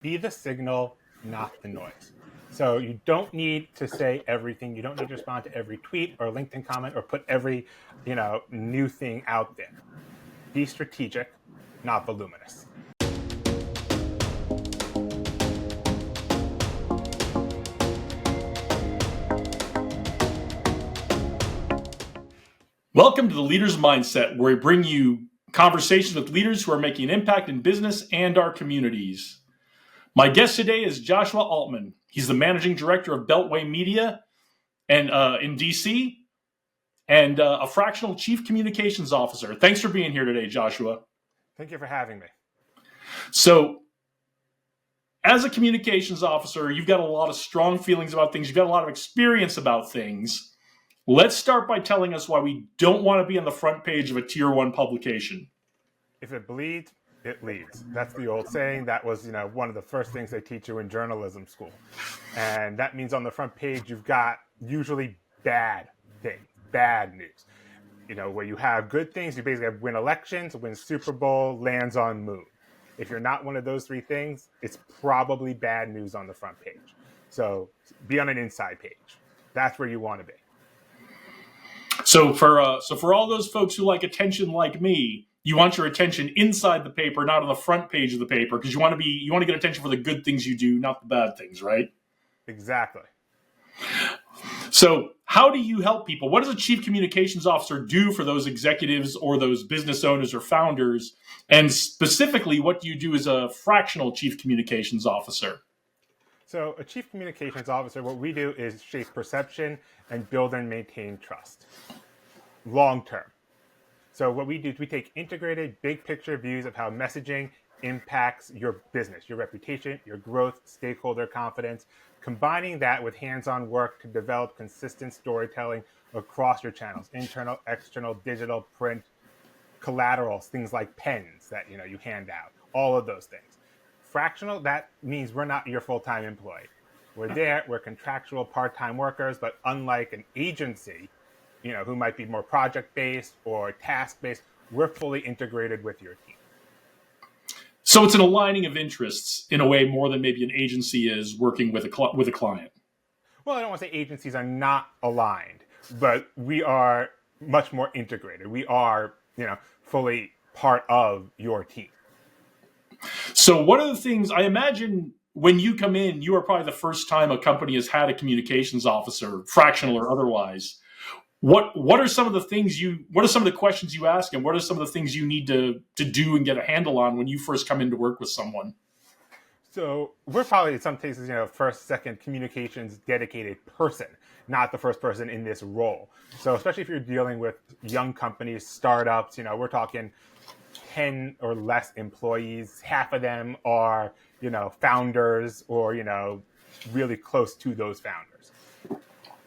Be the signal, not the noise. So you don't need to say everything. You don't need to respond to every tweet or LinkedIn comment or put every, new thing out there. Be strategic, not voluminous. Welcome to the Leader's Mindset, where we bring you conversations with leaders who are making an impact in business and our communities. My guest today is Joshua Altman. He's the Managing Director of Beltway Media and in DC and a Fractional Chief Communications Officer. Thanks for being here today, Joshua. Thank you for having me. So, as a communications officer, you've got a lot of strong feelings about things. You've got a lot of experience about things. Let's start by telling us why we don't want to be on the front page of a tier 1 publication. If it bleeds, it leads. That's the old saying. That was, one of the first things they teach you in journalism school. And that means on the front page, you've got usually bad things, bad news. Where you have good things, you basically have win elections, win Super Bowl, lands on moon. If you're not one of those three things, it's probably bad news on the front page. So be on an inside page. That's where you want to be. So for all those folks who like attention like me, you want your attention inside the paper, not on the front page of the paper, because you want to get attention for the good things you do, not the bad things, right? Exactly. So how do you help people? What does a chief communications officer do for those executives or those business owners or founders? And specifically, what do you do as a fractional chief communications officer? So a chief communications officer, what we do is shape perception and build and maintain trust long term. So what we do is we take integrated big picture views of how messaging impacts your business, your reputation, your growth, stakeholder confidence, combining that with hands-on work to develop consistent storytelling across your channels, internal, external, digital, print, collaterals, things like pens that you hand out, all of those things. Fractional, that means we're not your full-time employee. We're contractual part-time workers, but unlike an agency, who might be more project-based or task-based, we're fully integrated with your team. So it's an aligning of interests in a way more than maybe an agency is working with a client. Well, I don't want to say agencies are not aligned, but we are much more integrated. We are, fully part of your team. So one of the things I imagine when you come in, you are probably the first time a company has had a communications officer, fractional or otherwise. What are some of the things what are some of the questions you ask, and what are some of the things you need to do and get a handle on when you first come in to work with someone? So we're probably in some cases, first, second communications dedicated person, not the first person in this role. So especially if you're dealing with young companies, startups, we're talking 10 or less employees. Half of them are, founders or, really close to those founders.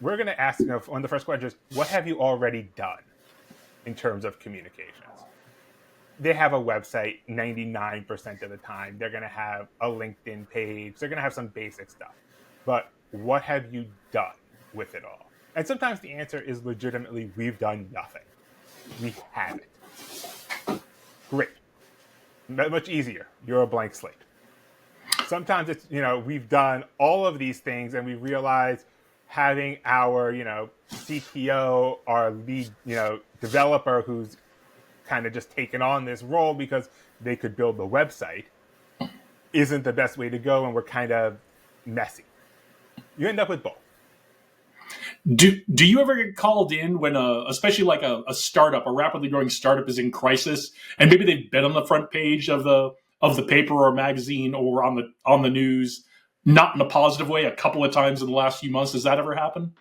We're going to ask, one of the first questions is, what have you already done in terms of communications? They have a website 99% of the time. They're going to have a LinkedIn page. They're going to have some basic stuff. But what have you done with it all? And sometimes the answer is legitimately, we've done nothing. We haven't. Great. Much easier. You're a blank slate. Sometimes it's, we've done all of these things and we realize having our, CTO, our lead, developer who's kind of just taken on this role because they could build the website isn't the best way to go, and we're kind of messy. You end up with both. Do you ever get called in when especially like a startup, a rapidly growing startup is in crisis, and maybe they've been on the front page of the paper or magazine or on the news, not in a positive way, a couple of times in the last few months? Does that ever happen?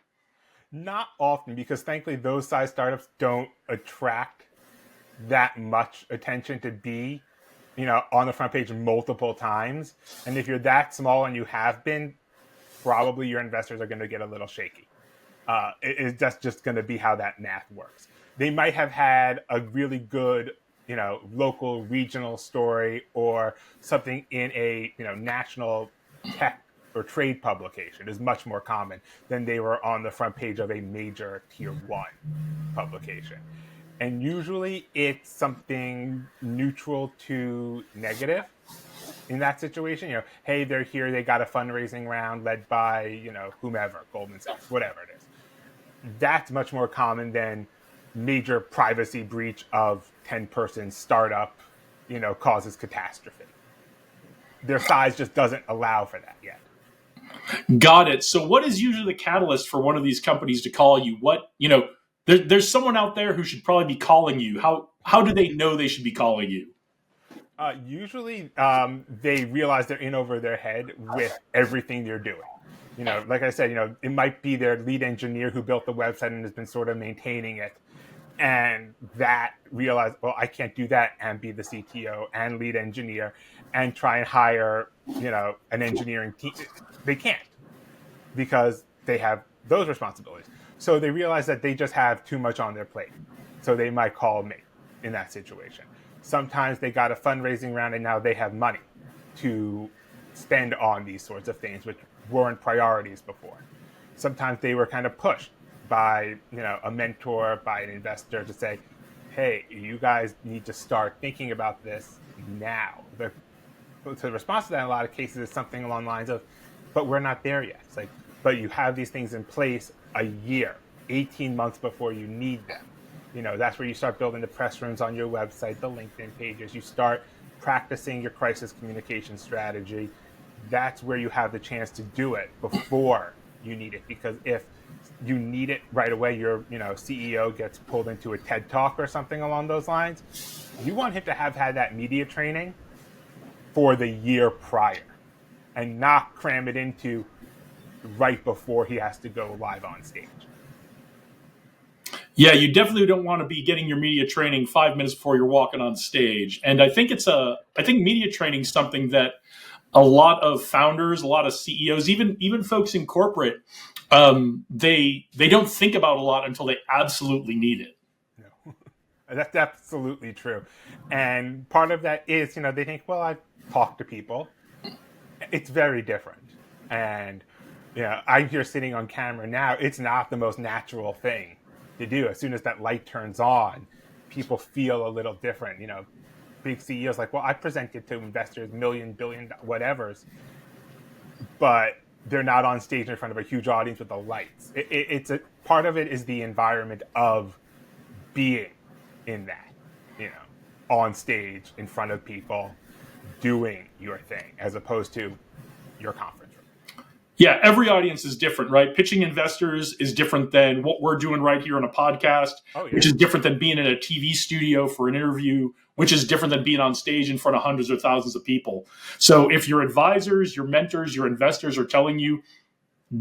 Not often, because thankfully those size startups don't attract that much attention to be, on the front page multiple times. And if you're that small and you have been, probably your investors are going to get a little shaky. That's just going to be how that math works. They might have had a really good, local regional story or something in a, national tech or trade publication is much more common than they were on the front page of a major tier 1 publication. And usually it's something neutral to negative in that situation. Hey, they're here, they got a fundraising round led by, whomever, Goldman Sachs, whatever it is. That's much more common than major privacy breach of 10-person startup, causes catastrophe. Their size just doesn't allow for that yet. Got it. So what is usually the catalyst for one of these companies to call you? There's someone out there who should probably be calling you. How do they know they should be calling you? Usually they realize they're in over their head with everything they're doing. Like I said, it might be their lead engineer who built the website and has been sort of maintaining it. And that realize, well, I can't do that and be the CTO and lead engineer and try and hire, an engineering team. They can't because they have those responsibilities. So they realize that they just have too much on their plate. So they might call me in that situation. Sometimes they got a fundraising round and now they have money to spend on these sorts of things, which weren't priorities before. Sometimes they were kind of pushed by, a mentor, by an investor to say, hey, you guys need to start thinking about this now. The response to that in a lot of cases is something along the lines of, but we're not there yet. It's like, but you have these things in place a year, 18 months before you need them. That's where you start building the press rooms on your website, the LinkedIn pages. You start practicing your crisis communication strategy. That's where you have the chance to do it before you need it. Because if you need it right away, your CEO gets pulled into a TED Talk or something along those lines, you want him to have had that media training for the year prior and not cram it into right before he has to go live on stage. Yeah, you definitely don't want to be getting your media training 5 minutes before you're walking on stage. And I think media training is something that a lot of founders, a lot of CEOs, even folks in corporate, they don't think about a lot until they absolutely need it. No, that's absolutely true. And part of that is, they think, well, I've talked to people. It's very different. And, I'm here sitting on camera now. It's not the most natural thing to do. As soon as that light turns on, people feel a little different. Big CEOs like, well, I presented to investors, million, billion, whatevers, but they're not on stage in front of a huge audience with the lights. It's a part of it is the environment of being in that, on stage in front of people, doing your thing, as opposed to your conference room. Yeah, every audience is different, right? Pitching investors is different than what we're doing right here on a podcast, which is different than being in a TV studio for an interview, which is different than being on stage in front of hundreds or thousands of people. So if your advisors, your mentors, your investors are telling you,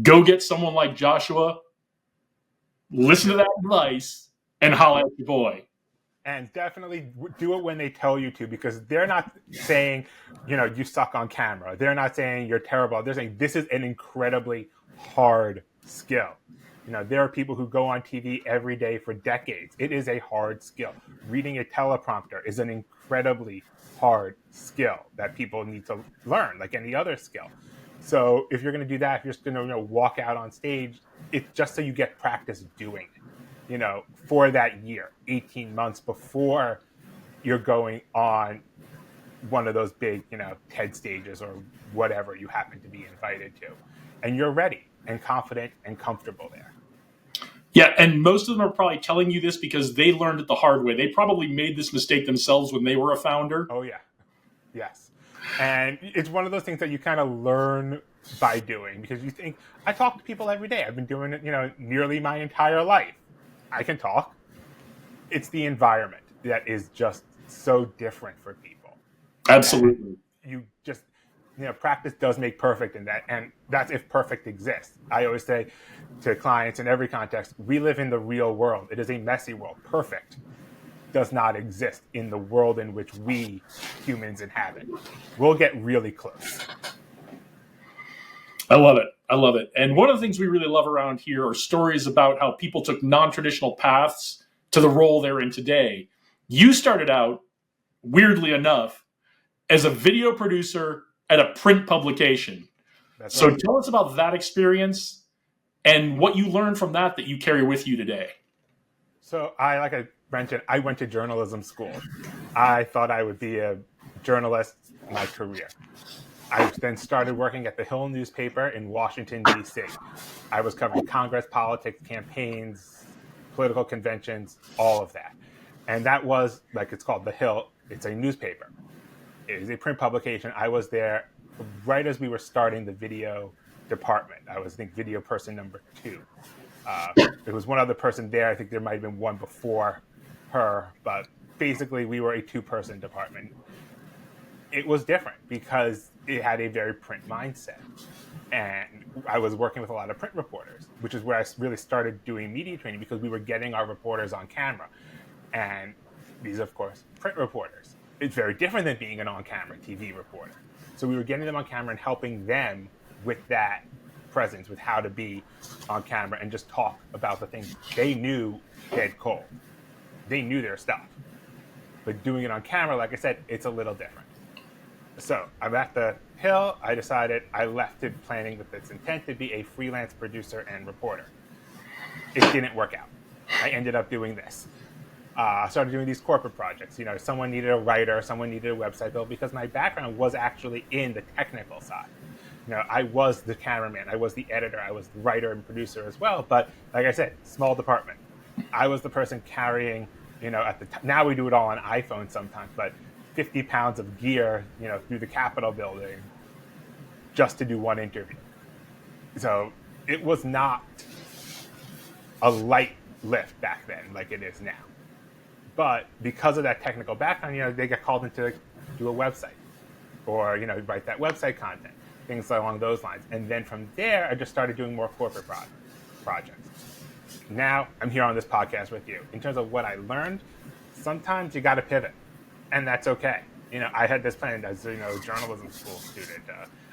go get someone like Joshua, listen to that advice, and holla at your boy. And definitely do it when they tell you to, because they're not saying, you suck on camera. They're not saying you're terrible. They're saying this is an incredibly hard skill. There are people who go on TV every day for decades. It is a hard skill. Reading a teleprompter is an incredibly hard skill that people need to learn, like any other skill. So if you're going to do that, if you're just going to walk out on stage, it's just so you get practice doing it. For that year, 18 months before you're going on one of those big, TED stages or whatever you happen to be invited to. And you're ready and confident and comfortable there. Yeah, and most of them are probably telling you this because they learned it the hard way. They probably made this mistake themselves when they were a founder. Oh, yeah. Yes. And it's one of those things that you kind of learn by doing, because you think, I talk to people every day. I've been doing it, nearly my entire life. I can talk. It's the environment that is just so different for people. Absolutely. You just, practice does make perfect in that. And that's if perfect exists. I always say to clients in every context, we live in the real world. It is a messy world. Perfect does not exist in the world in which we humans inhabit. We'll get really close. I love it. I love it. And one of the things we really love around here are stories about how people took non-traditional paths to the role they're in today. You started out, weirdly enough, as a video producer at a print publication. So tell us about that experience and what you learned from that you carry with you today. So like I mentioned, I went to journalism school. I thought I would be a journalist my career. I then started working at the Hill newspaper in Washington, D.C. I was covering Congress, politics, campaigns, political conventions, all of that. And that was, like it's called, the Hill. It's a newspaper. It is a print publication. I was there right as we were starting the video department. I was, I think, video person number 2. There was one other person there. I think there might have been one before her, but basically we were a 2-person department. It was different because it had a very print mindset. And I was working with a lot of print reporters, which is where I really started doing media training, because we were getting our reporters on camera. And these, of course, print reporters. It's very different than being an on-camera TV reporter. So we were getting them on camera and helping them with that presence, with how to be on camera and just talk about the things they knew dead cold. They knew their stuff. But doing it on camera, like I said, it's a little different. So I'm at the Hill. I decided I left it planning with its intent to be a freelance producer and reporter. It didn't work out. I ended up doing this. I started doing these corporate projects. You know, someone needed a writer, someone needed a website built, because my background was actually in the technical side. You know, I was the cameraman, I was the editor, I was the writer and producer as well. But like I said, small department. I was the person carrying, you know, now we do it all on iPhone sometimes, but 50 pounds of gear, you know, through the Capitol building just to do one interview. So it was not a light lift back then like it is now. But because of that technical background, you know, they get called into do a website or, you know, write that website content, things along those lines. And then from there, I just started doing more corporate projects. Now I'm here on this podcast with you. In terms of what I learned, sometimes you got to pivot, and that's okay. You know, I had this plan as, you know, journalism school student.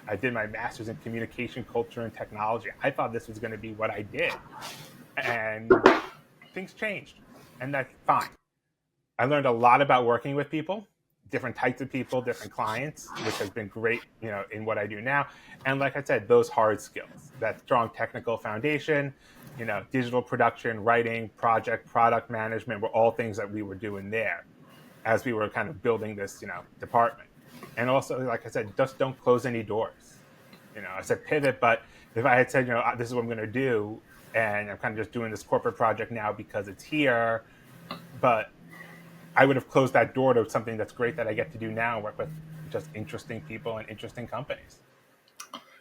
I did my master's in communication, culture, and technology. I thought this was going to be what I did. And things changed, and that's fine. I learned a lot about working with people, different types of people, different clients, which has been great, you know, in what I do now. And like I said, those hard skills, that strong technical foundation, you know, digital production, writing, product management were all things that we were doing there as we were kind of building this, you know, department. And also, like I said, just don't close any doors. You know, I said pivot, but if I had said, you know, this is what I'm going to do, and I'm kind of just doing this corporate project now because it's here, but I would have closed that door to something that's great that I get to do now and work with just interesting people and interesting companies.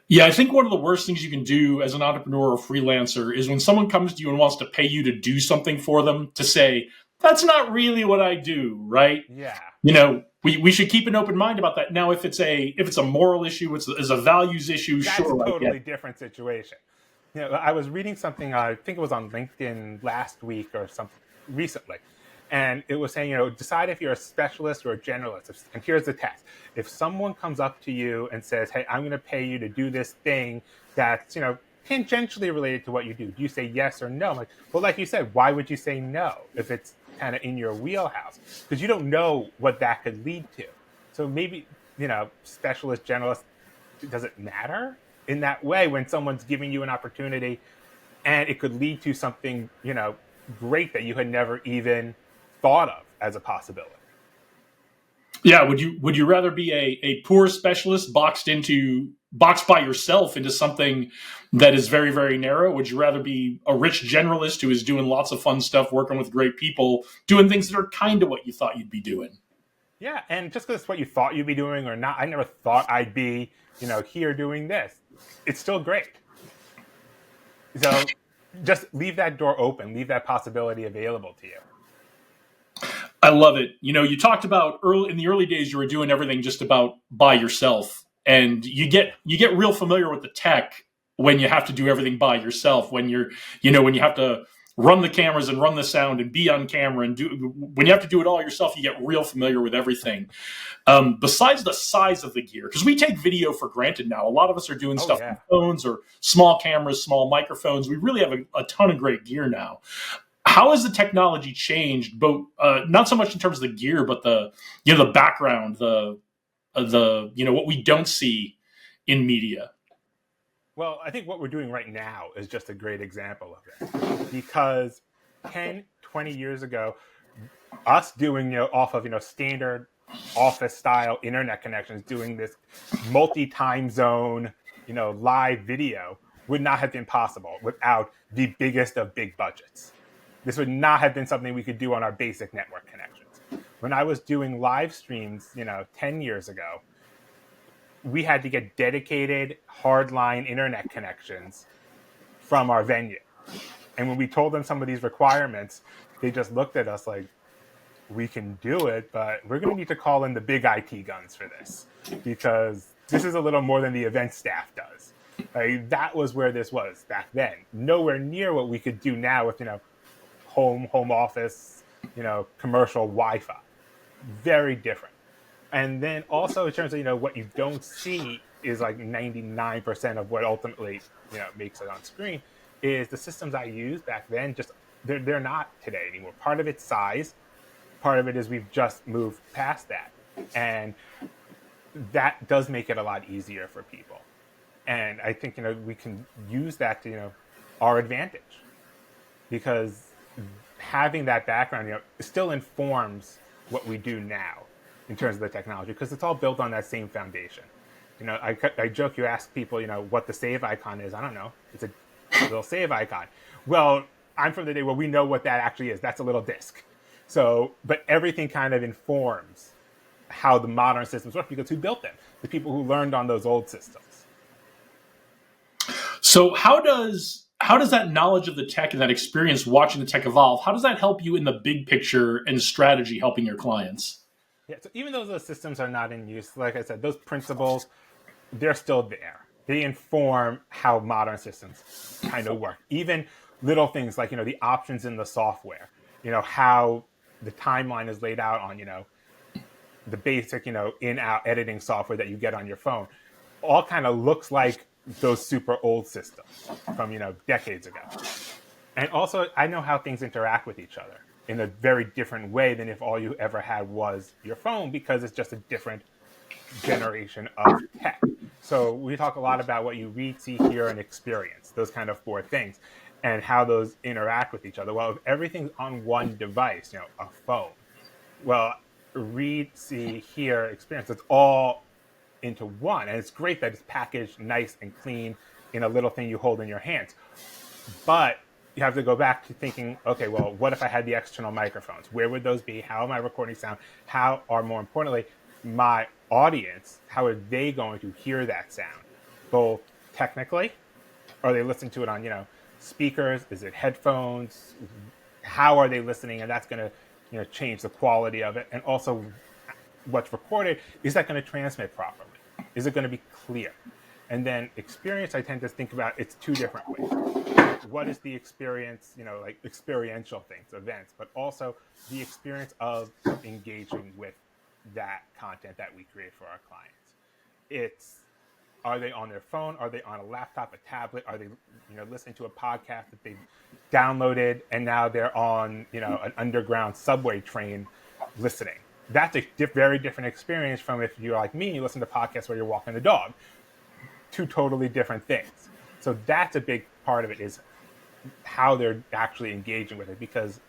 Yeah, I think one of the worst things you can do as an entrepreneur or freelancer is when someone comes to you and wants to pay you to do something for them, to say, that's not really what I do, right? Yeah. You know, we should keep an open mind about that. Now, if it's a moral issue, it's a values issue, that's sure. That's a totally different situation. You know, I was reading something, I think it was on LinkedIn last week or something recently. And it was saying, you know, decide if you're a specialist or a generalist. And here's the test. If someone comes up to you and says, hey, I'm going to pay you to do this thing that's, you know, tangentially related to what you do you say yes or no? I'm like, well, like you said, why would you say no if it's kind of in your wheelhouse? Because you don't know what that could lead to. So maybe, you know, specialist, generalist, does it matter in that way when someone's giving you an opportunity and it could lead to something, you know, great that you had never even thought of as a possibility? Yeah, would you rather be a poor specialist boxed by yourself into something that is very, very narrow? Would you rather be a rich generalist who is doing lots of fun stuff, working with great people, doing things that are kind of what you thought you'd be doing? Yeah, and just because it's what you thought you'd be doing or not, I never thought I'd be, you know, here doing this. It's still great. So just leave that door open, leave that possibility available to you. I love it. You know, you talked about in the early days, you were doing everything just about by yourself, and you get real familiar with the tech when you have to do everything by yourself. When you have to run the cameras and run the sound and be on camera and when you have to do it all yourself, you get real familiar with everything. Besides the size of the gear, because we take video for granted now. A lot of us are doing stuff on phones or small cameras, small microphones. We really have a ton of great gear now. How has the technology changed? Both, not so much in terms of the gear, but the background, the what we don't see in media. Well, I think what we're doing right now is just a great example of it, because 10, 20 years ago, us doing, you know, off of, you know, standard office style internet connections, doing this multi-time zone, live video would not have been possible without the biggest of big budgets. This would not have been something we could do on our basic network connections. When I was doing live streams, 10 years ago, we had to get dedicated hardline internet connections from our venue. And when we told them some of these requirements, they just looked at us like, we can do it, but we're going to need to call in the big IT guns for this, because this is a little more than the event staff does. That was where this was back then. Nowhere near what we could do now with, home office, commercial Wi-Fi. Very different. And then also in terms of, what you don't see is like 99% of what ultimately, makes it on screen is the systems I used back then. Just they're not today anymore. Part of it's size. Part of it is we've just moved past that. And that does make it a lot easier for people. And I think, we can use that to, our advantage, because having that background, still informs what we do now in terms of the technology, because it's all built on that same foundation. I joke, you ask people, what the save icon is. I don't know. It's a little save icon. Well, I'm from the day where we know what that actually is. That's a little disk. So, but everything kind of informs how the modern systems work, because who built them? The people who learned on those old systems. So how does that knowledge of the tech and that experience watching the tech evolve, how does that help you in the big picture and strategy helping your clients? Yeah, so even though those systems are not in use, like I said, those principles, they're still there. They inform how modern systems kind of work. Even little things like, the options in the software, how the timeline is laid out on, the basic, in-out editing software that you get on your phone, all kind of looks like those super old systems from, decades ago. And also, I know how things interact with each other in a very different way than if all you ever had was your phone, because it's just a different generation of tech. So we talk a lot about what you read, see, hear, and experience, those kind of four things, and how those interact with each other. Well, if everything's on one device, a phone, well, read, see, hear, experience, it's all into one. And it's great that it's packaged nice and clean in a little thing you hold in your hands. But you have to go back to thinking, okay, well, what if I had the external microphones? Where would those be? How am I recording sound? How are, more importantly, my audience, how are they going to hear that sound? Both technically, are they listening to it on, speakers? Is it headphones? How are they listening? And that's going to, change the quality of it. And also, what's recorded, is that going to transmit properly? Is it going to be clear? And then experience, I tend to think about it's two different ways. What is the experience, like experiential things, events, but also the experience of engaging with that content that we create for our clients. It's, are they on their phone? Are they on a laptop, a tablet? Are they, listening to a podcast that they downloaded and now they're on, an underground subway train listening? That's a very different experience from if you're like me, you listen to podcasts where you're walking the dog. Two totally different things. So that's a big part of it, is how they're actually engaging with it, because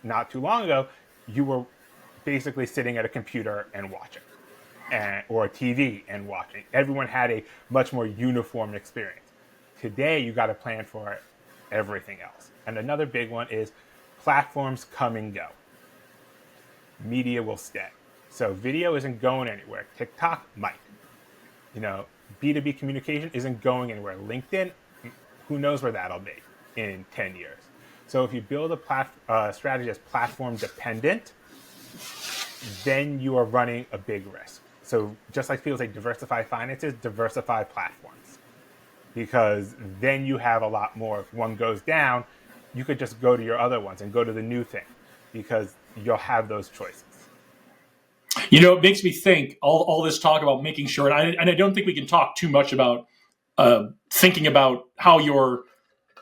not too long ago, you were basically sitting at a computer and watching, or a TV and watching. Everyone had a much more uniform experience. Today, you got to plan for everything else. And another big one is platforms come and go. Media will stay. So video isn't going anywhere. TikTok might. B2B communication isn't going anywhere. LinkedIn, who knows where that'll be in 10 years. So if you build a strategy that's platform dependent, then you are running a big risk. So just like people say diversify finances, diversify platforms. Because then you have a lot more. If one goes down, you could just go to your other ones and go to the new thing, because you'll have those choices. It makes me think, all this talk about making sure, and I don't think we can talk too much about thinking about how your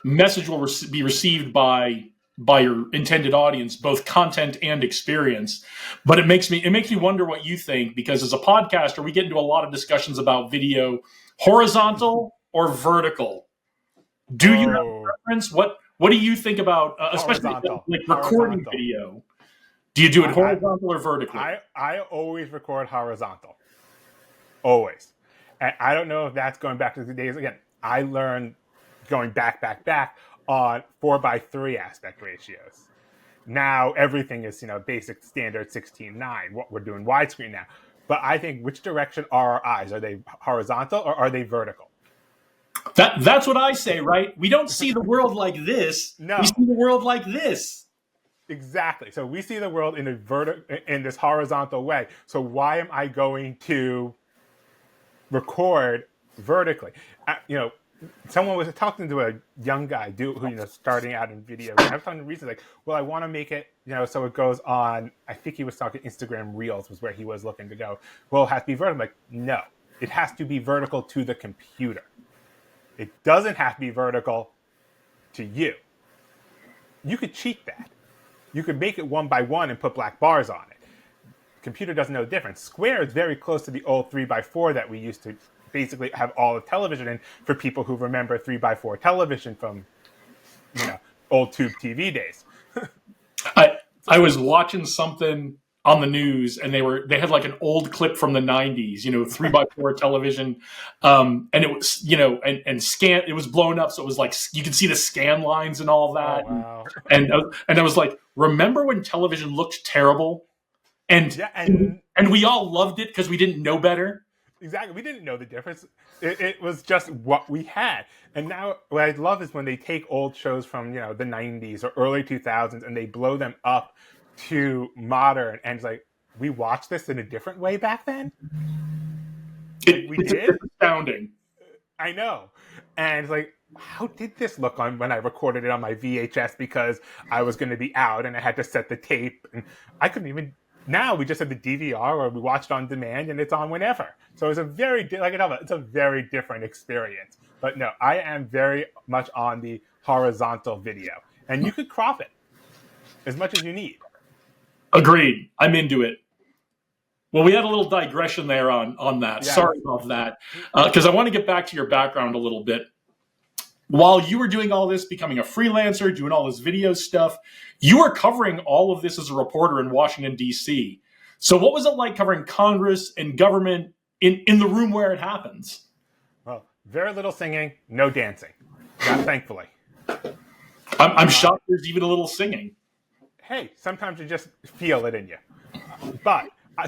message will be received by your intended audience, both content and experience. But it makes me wonder what you think, because as a podcaster, we get into a lot of discussions about video, horizontal or vertical. Do you have a preference? What do you think about, especially like recording video? Do you do it horizontal or vertically? I always record horizontal. Always. And I don't know if that's going back to the days, again, I learned going back on 4:3 aspect ratios. Now everything is, basic standard 16:9. What we're doing widescreen now. But I think, which direction are our eyes? Are they horizontal or are they vertical? That's what I say, right? We don't see the world like this. No. We see the world like this. Exactly. So we see the world in this horizontal way. So why am I going to record vertically? Someone was talking to a young guy who starting out in video. And I was talking to recently, like, well, I want to make it, so it goes on. I think he was talking Instagram Reels was where he was looking to go. Well, it has to be vertical. I'm like, no, it has to be vertical to the computer. It doesn't have to be vertical to you. You could cheat that. You could make it 1:1 and put black bars on it. The computer doesn't know the difference. Square is very close to the old 3:4 that we used to basically have all the television in, for people who remember 3:4 television from old tube TV days. I was watching something on the news, and they had like an old clip from the 90s, 3:4 television, and it was and scan, it was blown up, so it was like you could see the scan lines and all that. Oh, wow. and I was like, remember when television looked terrible, and we all loved it because we didn't know better. Exactly. We didn't know the difference. It was just what we had. And now what I love is when they take old shows from, the 90s or early 2000s and they blow them up to modern. And it's like, we watched this in a different way back then? It's astounding. I know. And it's like, how did this look on when I recorded it on my VHS because I was going to be out and I had to set the tape. And I couldn't even... Now we just have the DVR or we watch it on demand and it's on whenever. So it's a very different experience. But no, I am very much on the horizontal video. And you could crop it as much as you need. Agreed. I'm into it. Well, we had a little digression there on that. Yeah. Sorry about that. Because I want to get back to your background a little bit. While you were doing all this, becoming a freelancer, doing all this video stuff, you were covering all of this as a reporter in Washington, D.C. So what was it like covering Congress and government in the room where it happens? Well, very little singing, no dancing, thankfully. I'm shocked there's even a little singing. Hey, sometimes you just feel it in you.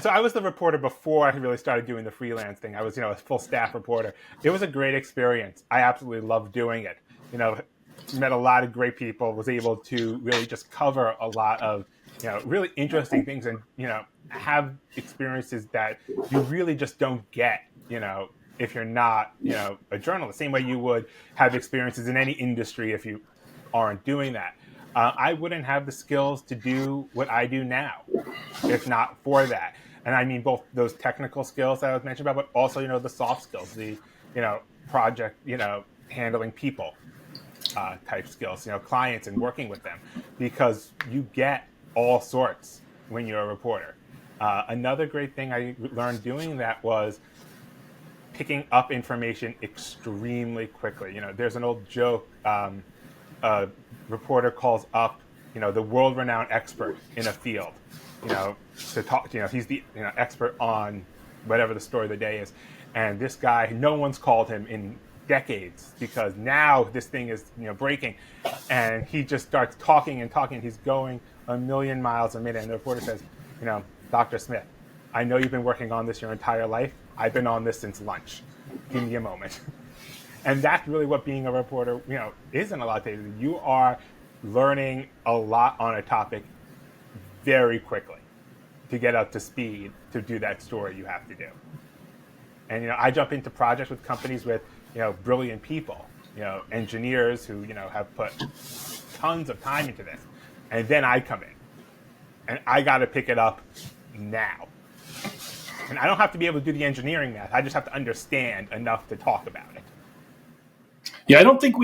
So I was the reporter before I really started doing the freelance thing. I was, a full staff reporter. It was a great experience. I absolutely loved doing it. Met a lot of great people, was able to really just cover a lot of, really interesting things and, have experiences that you really just don't get, if you're not, a journalist. Same way you would have experiences in any industry if you aren't doing that. I wouldn't have the skills to do what I do now if not for that. And I mean both those technical skills that I was mentioning about, but also, the soft skills, the, project, handling people type skills, clients and working with them, because you get all sorts when you're a reporter. Another great thing I learned doing that was picking up information extremely quickly. There's an old joke, a reporter calls up, the world-renowned expert in a field, to talk, he's the expert on whatever the story of the day is. And this guy, no one's called him in decades because now this thing is, breaking. And he just starts talking and talking. He's going a million miles a minute. And the reporter says, Dr. Smith, I know you've been working on this your entire life. I've been on this since lunch. Give me a moment. And that's really what being a reporter, is in a lot of cases. You are learning a lot on a topic very quickly to get up to speed to do that story you have to do. And, I jump into projects with companies with, brilliant people, engineers who, have put tons of time into this. And then I come in and I got to pick it up now. And I don't have to be able to do the engineering math. I just have to understand enough to talk about it. Yeah, I don't think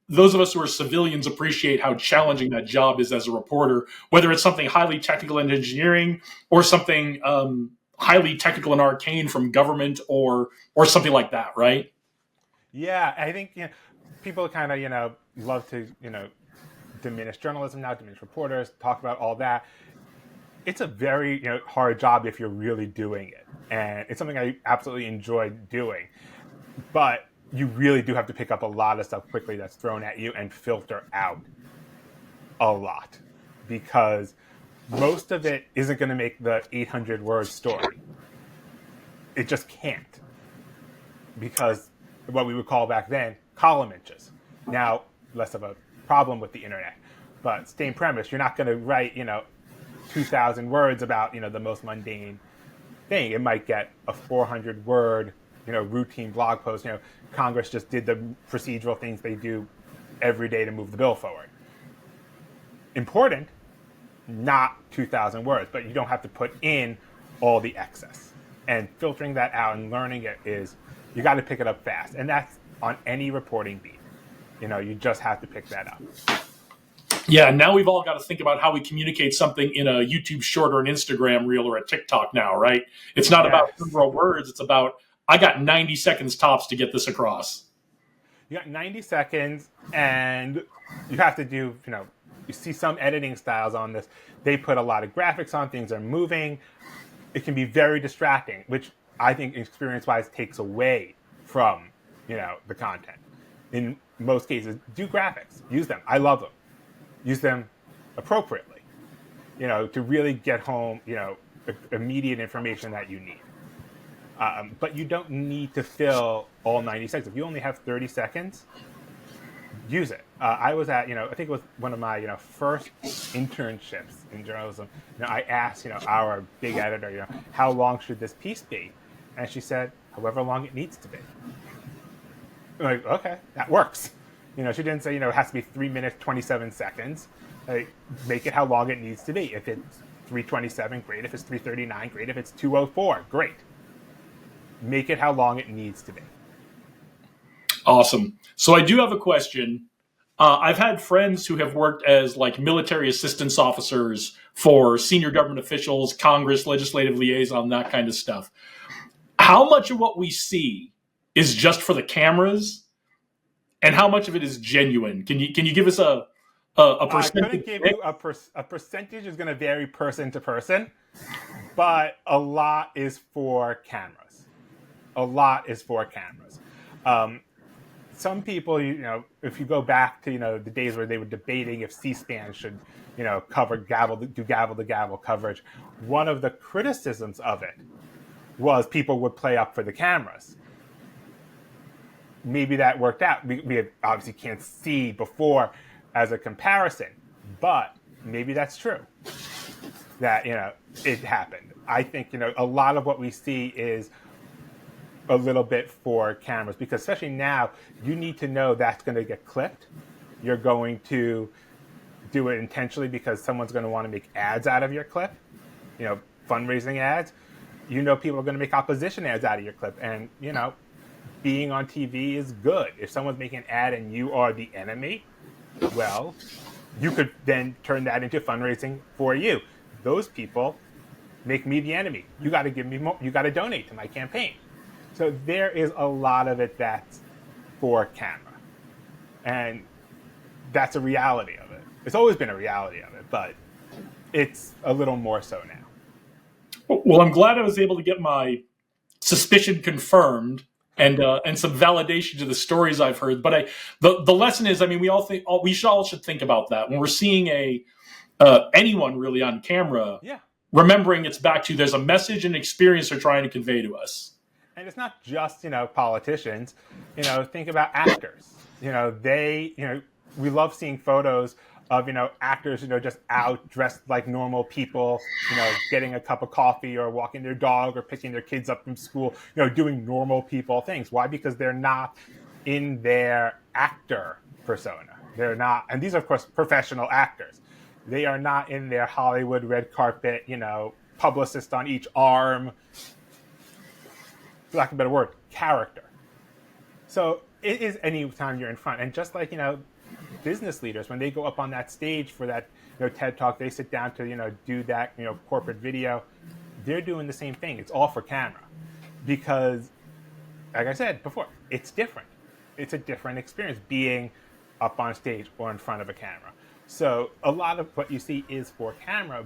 those of us who are civilians appreciate how challenging that job is as a reporter, whether it's something highly technical in engineering or something highly technical and arcane from government or something like that, right? Yeah, I think people kind of love to diminish journalism now, diminish reporters, talk about all that. it's a very hard job if you're really doing it, and it's something I absolutely enjoy doing. But you really do have to pick up a lot of stuff quickly that's thrown at you and filter out a lot, because most of it isn't going to make the 800 word story. It just can't, because what we would call back then column inches. Now, less of a problem with the internet, but same premise. You're not going to write 2,000 words about the most mundane thing. It might get a 400 word routine blog post. Congress just did the procedural things they do every day to move the bill forward. Important, not 2,000 words, but you don't have to put in all the excess. And filtering that out and learning it is, you got to pick it up fast. And that's on any reporting beat. You just have to pick that up. Yeah, and now we've all got to think about how we communicate something in a YouTube short or an Instagram reel or a TikTok now, right? It's not about several words. It's about, I got 90 seconds tops to get this across. You got 90 seconds, and you have to do, you see some editing styles on this. They put a lot of graphics on, things are moving. It can be very distracting, which I think experience-wise takes away from, the content. In most cases, do graphics. Use them. I love them. Use them appropriately, to really get home, immediate information that you need. But you don't need to fill all 90 seconds. If you only have 30 seconds, use it. I was at, I think it was one of my, first internships in journalism. I asked, our big editor, how long should this piece be? And she said, however long it needs to be. I'm like, okay, that works. She didn't say, it has to be 3 minutes, 27 seconds. Make it how long it needs to be. If it's 3:27, great. If it's 3:39, great. If it's 2:04, great. Make it how long it needs to be. Awesome. So I do have a question. I've had friends who have worked as military assistance officers for senior government officials, Congress, legislative liaison, that kind of stuff. How much of what we see is just for the cameras, and how much of it is genuine? Can you give us a percentage? I couldn't give you a percentage. Is going to vary person to person, but a lot is for cameras. A lot is for cameras. Some people, if you go back to the days where they were debating if C-SPAN should cover gavel-to-gavel coverage, one of the criticisms of it was people would play up for the cameras. Maybe that worked out. We obviously can't see before as a comparison, but maybe that's true, that it happened. I think a lot of what we see is a little bit for cameras, because especially now, you need to know that's going to get clipped. You're going to do it intentionally because someone's going to want to make ads out of your clip, fundraising ads. People are going to make opposition ads out of your clip, and being on TV is good. If someone's making an ad and you are the enemy, well, you could then turn that into fundraising for you. Those people make me the enemy. You got to give me more. You got to donate to my campaign. So there is a lot of it that's for camera, and that's a reality of it. It's always been a reality of it, but it's a little more so now. Well, I'm glad I was able to get my suspicion confirmed and some validation to the stories I've heard. But the lesson is, we all should think about that when we're seeing anyone really on camera. Yeah. Remembering it's back to, there's a message and experience they're trying to convey to us. And it's not just politicians. Think about actors. We love seeing photos of actors just out dressed like normal people, getting a cup of coffee or walking their dog or picking their kids up from school, doing normal people things. Why? Because they're not in their actor persona. They're not, and these are of course professional actors. They are not in their Hollywood red carpet, publicist on each arm, for lack of a better word, character. So it is any time you're in front. And just like, business leaders, when they go up on that stage for that TED Talk, they sit down to do that corporate video. They're doing the same thing. It's all for camera, because, like I said before, it's different. It's a different experience being up on stage or in front of a camera. So a lot of what you see is for camera,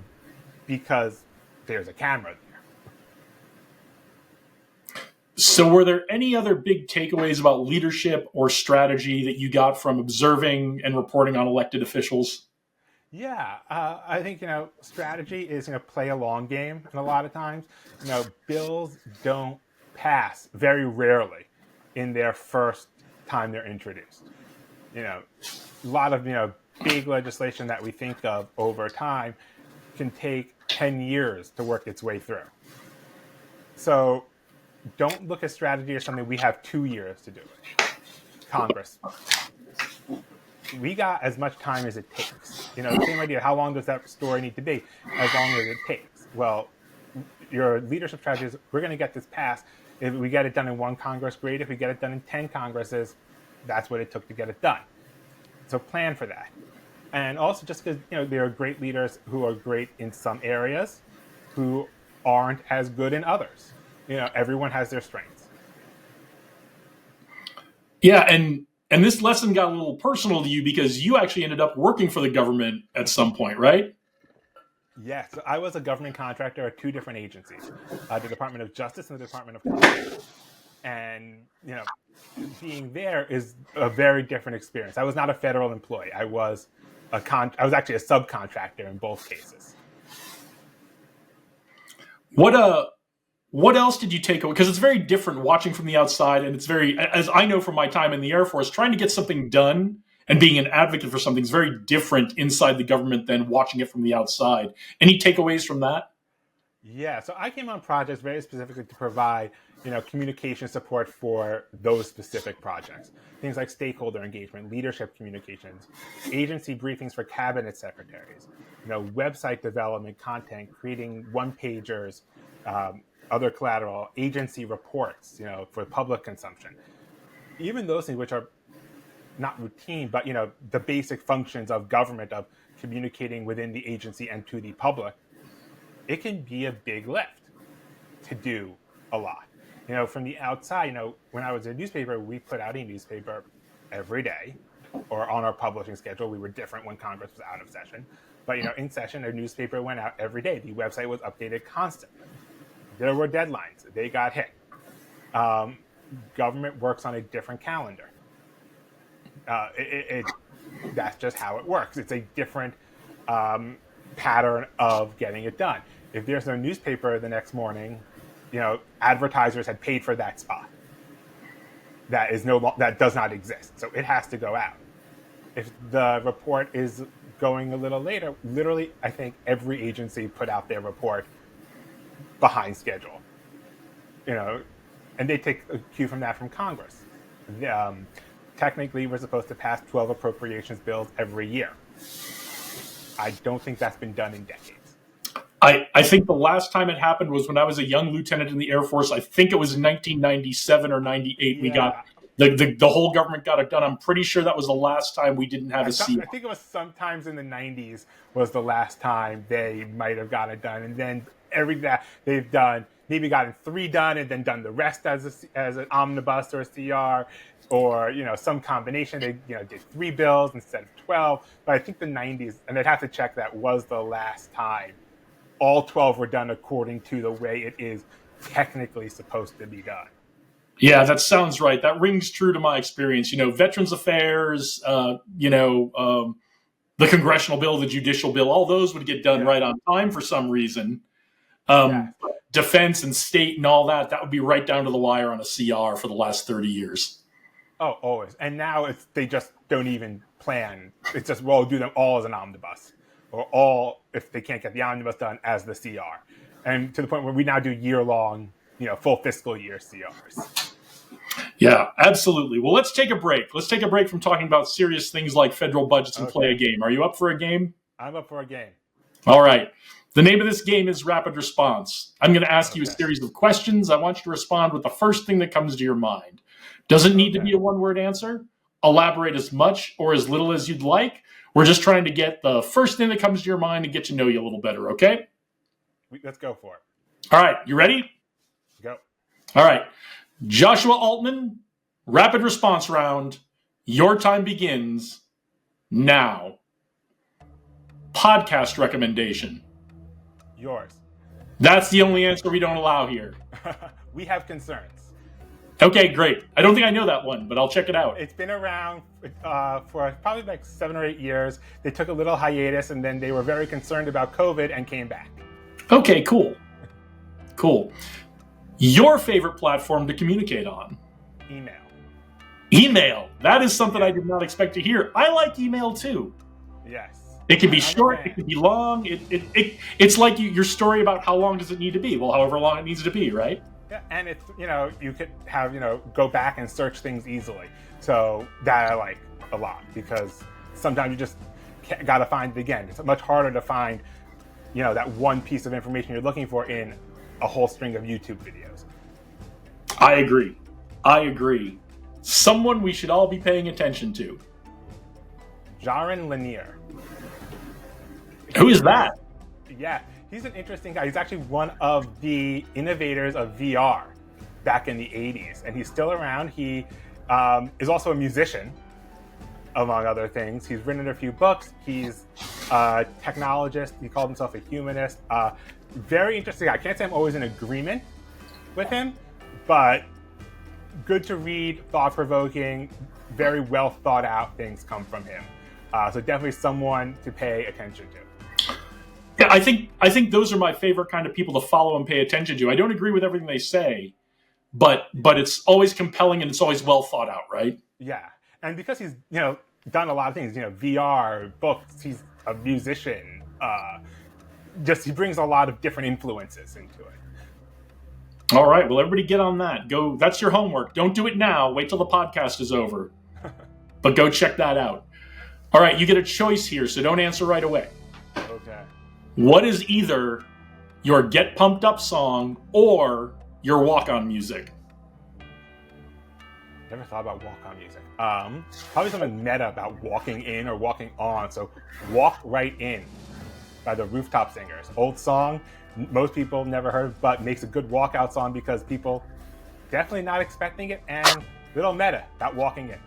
because there's a camera there. So were there any other big takeaways about leadership or strategy that you got from observing and reporting on elected officials? Yeah, I think, strategy is, play a long game. And a lot of times, bills don't pass very rarely in their first time they're introduced. A lot of, big legislation that we think of over time can take 10 years to work its way through. So don't look at strategy as something we have 2 years to do it. Congress. We got as much time as it takes. The same idea. How long does that story need to be? As long as it takes. Well, your leadership strategy is, we're going to get this passed. If we get it done in 1 Congress, great. If we get it done in 10 Congresses, that's what it took to get it done. So plan for that. And also, just because there are great leaders who are great in some areas, who aren't as good in others. Everyone has their strengths. Yeah, and this lesson got a little personal to you because you actually ended up working for the government at some point, right? Yes, so I was a government contractor at 2 different agencies, the Department of Justice and the Department of Commerce. And, being there is a very different experience. I was not a federal employee. I was actually a subcontractor in both cases. What else did you take away? Because it's very different watching from the outside, and it's very, as I know from my time in the Air Force, trying to get something done and being an advocate for something is very different inside the government than watching it from the outside. Any takeaways from that? Yeah, so I came on projects very specifically to provide, communication support for those specific projects. Things like stakeholder engagement, leadership communications, agency briefings for cabinet secretaries, website development, content, creating one-pagers, other collateral, agency reports, for public consumption. Even those things which are not routine, but, the basic functions of government, of communicating within the agency and to the public, it can be a big lift to do a lot. From the outside, when I was in a newspaper, we put out a newspaper every day, or on our publishing schedule. We were different when Congress was out of session. But, in session, a newspaper went out every day. The website was updated constantly. There were deadlines. They got hit. Government works on a different calendar. That's just how it works. It's a different pattern of getting it done. If there's no newspaper the next morning, advertisers had paid for that spot. That does not exist. So it has to go out. If the report is going a little later, literally, I think every agency put out their report behind schedule. And they take a cue from that from Congress. Technically, we're supposed to pass 12 appropriations bills every year. I don't think that's been done in decades. I think the last time it happened was when I was a young lieutenant in the Air Force. I think it was in 1997 or 98. Yeah. We got the whole government got it done. I'm pretty sure that was the last time we didn't have a CR. I think it was sometimes in the 90s was the last time they might have got it done. And then they've done, maybe gotten 3 done and then done the rest as an omnibus or a CR, or some combination. They did 3 bills instead of 12. But I think the 90s, and I'd have to check that, was the last time all 12 were done according to the way it is technically supposed to be done. Yeah, that sounds right. That rings true to my experience. Veterans Affairs, the congressional bill, the judicial bill, all those would get done right on time for some reason. Defense and state and all that would be right down to the wire on a CR for the last 30 years. Oh, always. And now they just don't even plan. It's just, we'll do them all as an omnibus, or all, if they can't get the omnibus done, as the CR. And to the point where we now do year-long, full fiscal year CRs. Yeah, absolutely. Well, let's take a break. Let's take a break from talking about serious things like federal budgets and play a game. Are you up for a game? I'm up for a game. All right. The name of this game is Rapid Response. I'm going to ask you a series of questions. I want you to respond with the first thing that comes to your mind. Doesn't need to be a one-word answer. Elaborate as much or as little as you'd like. We're just trying to get the first thing that comes to your mind and get to know you a little better, okay? Let's go for it. All right. You ready? Go. All right. Joshua Altman, rapid response round. Your time begins now. Podcast recommendation. Yours. That's the only answer we don't allow here. We have concerns. Okay, great. I don't think I know that one, but I'll check it out. It's been around for probably like 7 or 8 years. They took a little hiatus, and then they were very concerned about COVID and came back. Okay, cool. Cool. Your favorite platform to communicate on? Email. Email. That is something I did not expect to hear. I like email too. Yes. It can be short, it can be long. It's like your story about how long does it need to be? Well, however long it needs to be, right? Yeah, and it's, you could have, go back and search things easily. So that I like a lot, because sometimes you just got to find it again. It's much harder to find, that one piece of information you're looking for in a whole string of YouTube videos. I agree. Someone we should all be paying attention to. Jaron Lanier. Who is that? Yeah, he's an interesting guy. He's actually one of the innovators of VR back in the 80s, and he's still around. He is also a musician, among other things. He's written a few books. He's a technologist. He called himself a humanist. Very interesting guy. I can't say I'm always in agreement with him, but good to read, thought-provoking, very well thought out things come from him. So definitely someone to pay attention to. Yeah, I think those are my favorite kind of people to follow and pay attention to. I don't agree with everything they say, but it's always compelling and it's always well thought out, right? Yeah, and because he's done a lot of things, VR, books, he's a musician. He brings a lot of different influences into it. All right, well, everybody get on that. Go. That's your homework. Don't do it now. Wait till the podcast is over. But go check that out. All right, you get a choice here, so don't answer right away. Okay. What is either your get pumped up song or your walk on music? Never thought about walk on music. Probably something meta about walking in or walking on. So Walk Right In by the Rooftop Singers. Old song, most people never heard, but makes a good walkout song because people definitely not expecting it, and little meta about walking in.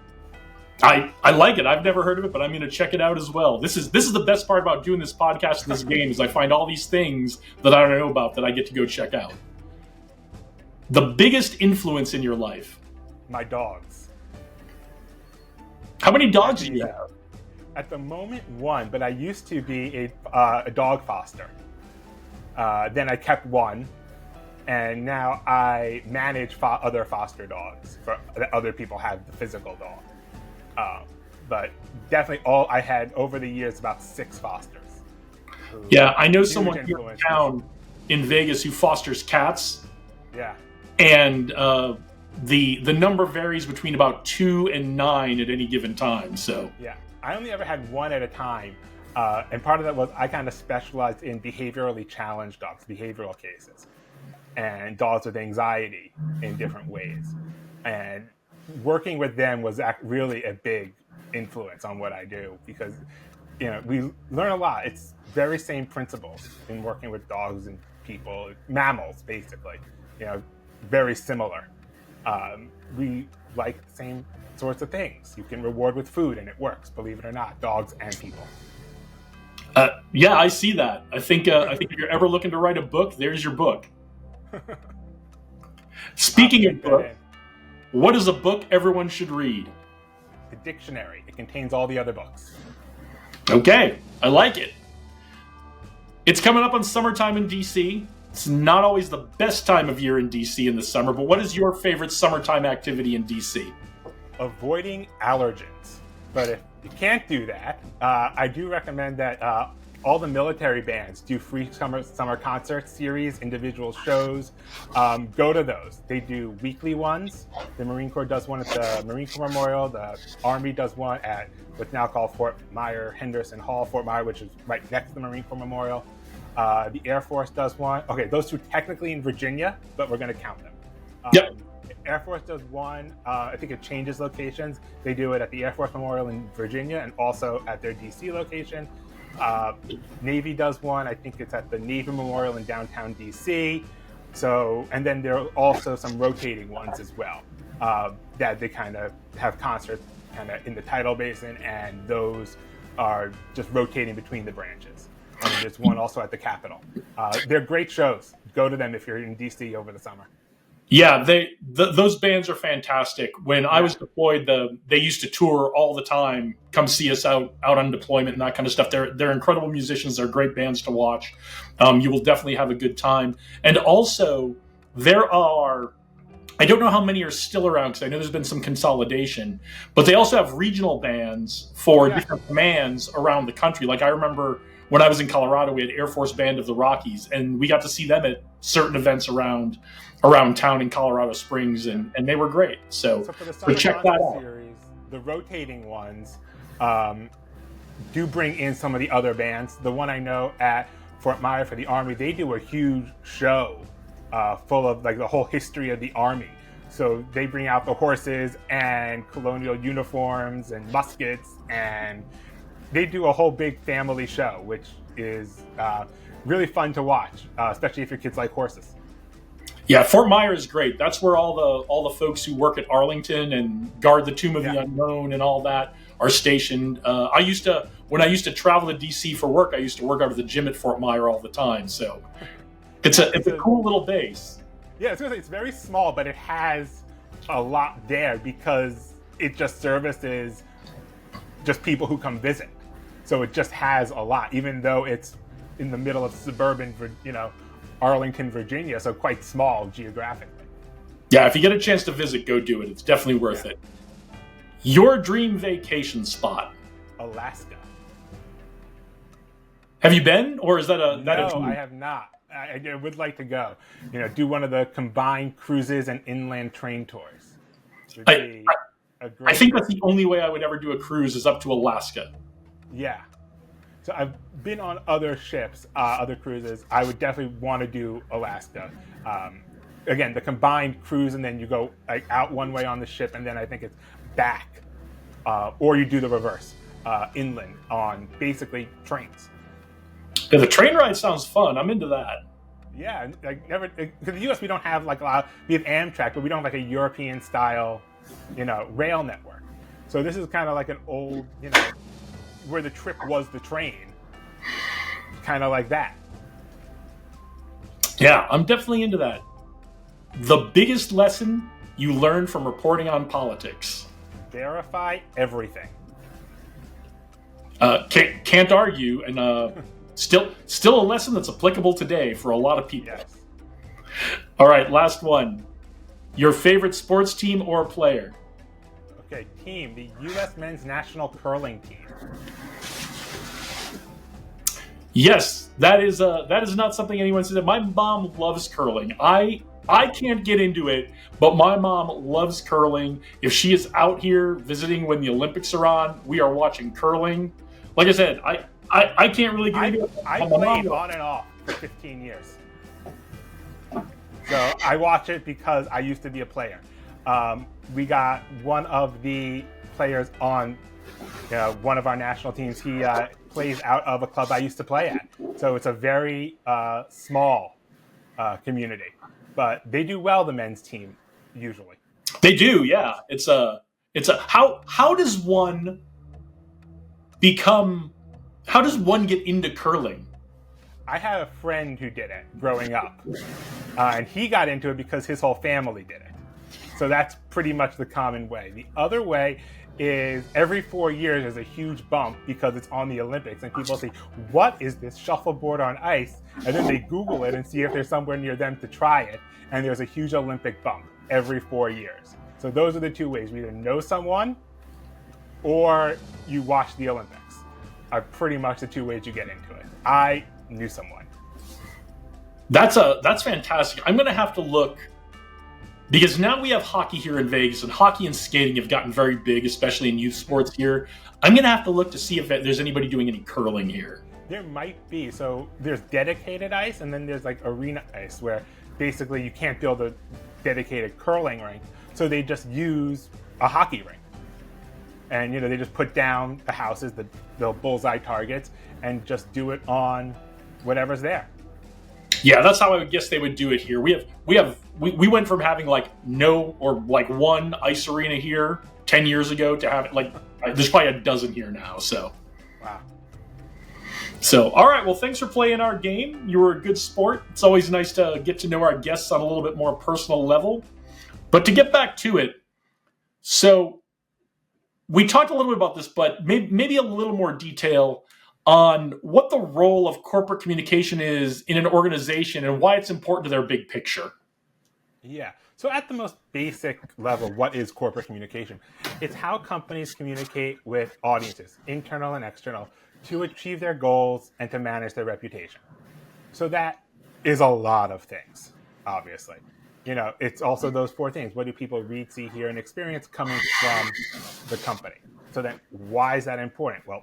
I like it. I've never heard of it, but I'm going to check it out as well. This is the best part about doing this podcast and this game is I find all these things that I don't know about that I get to go check out. The biggest influence in your life? My dogs. How many dogs do you have? At the moment, one, but I used to be a dog foster. Then I kept one, and now I manage other foster dogs that other people have the physical dog. But definitely all I had over the years about 6 fosters. Yeah, I know someone here in town in Vegas who fosters cats. Yeah. And the number varies between about 2 and 9 at any given time. So yeah, I only ever had one at a time. And part of that was I kind of specialized in behaviorally challenged dogs, behavioral cases, and dogs with anxiety in different ways. And working with them was really a big influence on what I do because, we learn a lot. It's very same principles in working with dogs and people, mammals, basically, very similar. We like the same sorts of things. You can reward with food and it works, believe it or not, dogs and people. Yeah, I see that. I think if you're ever looking to write a book, there's your book. Speaking of books, what is a book everyone should read? The dictionary. It contains all the other books. Okay, I like it. It's coming up on summertime in DC. It's not always the best time of year in DC in the summer, but what is your favorite summertime activity in DC? Avoiding allergens. But if you can't do that, I do recommend that all the military bands do free summer concert series, individual shows. Go to those. They do weekly ones. The Marine Corps does one at the Marine Corps Memorial. The Army does one at what's now called Fort Myer Henderson Hall, Fort Myer, which is right next to the Marine Corps Memorial. The Air Force does one. Okay, those two technically in Virginia, but we're going to count them. Yep. Air Force does one. I think it changes locations. They do it at the Air Force Memorial in Virginia and also at their DC location. Navy does one. I think it's at the Navy Memorial in downtown DC. So, and then there are also some rotating ones as well that they kind of have concerts kind of in the tidal basin, and those are just rotating between the branches. and then there's one also at the Capitol. They're great shows. Go to them if you're in DC over the summer. Yeah, those bands are fantastic. When I was deployed, they used to tour all the time. Come see us out on deployment and that kind of stuff. They're incredible musicians. They're great bands to watch. You will definitely have a good time. And also, there are, I don't know how many are still around because I know there's been some consolidation, but they also have regional bands for different commands around the country. Like I remember when I was in Colorado, we had Air Force Band of the Rockies, and we got to see them at certain events around town in Colorado Springs, and they were great. So for the Summer check that out. Series, the rotating ones do bring in some of the other bands. The one I know at Fort Myer for the Army, they do a huge show full of like the whole history of the Army. So they bring out the horses and colonial uniforms and muskets, and they do a whole big family show, which is really fun to watch, especially if your kids like horses. Yeah, Fort Myer is great. That's where all the folks who work at Arlington and guard the Tomb of the Unknown and all that are stationed. When I used to travel to DC for work, I used to work out of the gym at Fort Myer all the time. So it's a cool little base. Yeah, it's very small, but it has a lot there because it just services just people who come visit. So it just has a lot, even though it's in the middle of suburban, Arlington, Virginia, so quite small geographically. Yeah, if you get a chance to visit, go do it. It's definitely worth it. Your dream vacation spot? Alaska. Have you been, or is that a No, I have not. I would like to go. Do one of the combined cruises and inland train tours. I think that's the only way I would ever do a cruise is up to Alaska. Yeah. So I've been on other ships, other cruises. I would definitely want to do Alaska. Again, the combined cruise, and then you go out one way on the ship, and then I think it's back, or you do the reverse, inland on basically trains. Yeah, the train ride sounds fun. I'm into that. Yeah, because the U.S. we don't have we have Amtrak, but we don't have a European style, rail network. So this is kind of like an old, where the trip was the train, kind of like that. Yeah, I'm definitely into that. The biggest lesson you learned from reporting on politics? Verify everything. Can't argue, and still a lesson that's applicable today for a lot of people. Yes. All right, last one. Your favorite sports team or player? Okay, team, the U.S. men's national curling team. Yes, that is not something anyone says. My mom loves curling. I can't get into it, but my mom loves curling. If she is out here visiting when the Olympics are on, we are watching curling. Like I said, I can't really get into it. I played on and off for 15 years. So I watch it because I used to be a player. We got one of the players on one of our national teams. He plays out of a club I used to play at. So it's a very small community. But they do well, the men's team, usually. They do, yeah. How does one get into curling? I had a friend who did it growing up. And he got into it because his whole family did it. So that's pretty much the common way. The other way is every 4 years there's a huge bump because it's on the Olympics, and people say, what is this shuffleboard on ice? And then they Google it and see if there's somewhere near them to try it, and there's a huge Olympic bump every 4 years. So those are the two ways. You either know someone or you watch the Olympics are pretty much the two ways you get into it. I knew someone. That's fantastic. I'm going to have to look, because now we have hockey here in Vegas, and hockey and skating have gotten very big, especially in youth sports here. I'm going to have to look to see if there's anybody doing any curling here. There might be. So there's dedicated ice, and then there's arena ice, where basically you can't build a dedicated curling rink. So they just use a hockey rink. And, they just put down the houses, the bullseye targets, and just do it on whatever's there. Yeah, that's how I would guess they would do it here. We went from having one ice arena here 10 years ago to having there's probably a dozen here now. So, wow. So, all right. Well, thanks for playing our game. You were a good sport. It's always nice to get to know our guests on a little bit more personal level. But to get back to it, so we talked a little bit about this, but maybe a little more detail on what the role of corporate communication is in an organization and why it's important to their big picture. Yeah. So at the most basic level, what is corporate communication? It's how companies communicate with audiences, internal and external, to achieve their goals and to manage their reputation. So that is a lot of things, obviously. It's also those four things. What do people read, see, hear, and experience coming from the company? So then why is that important? Well,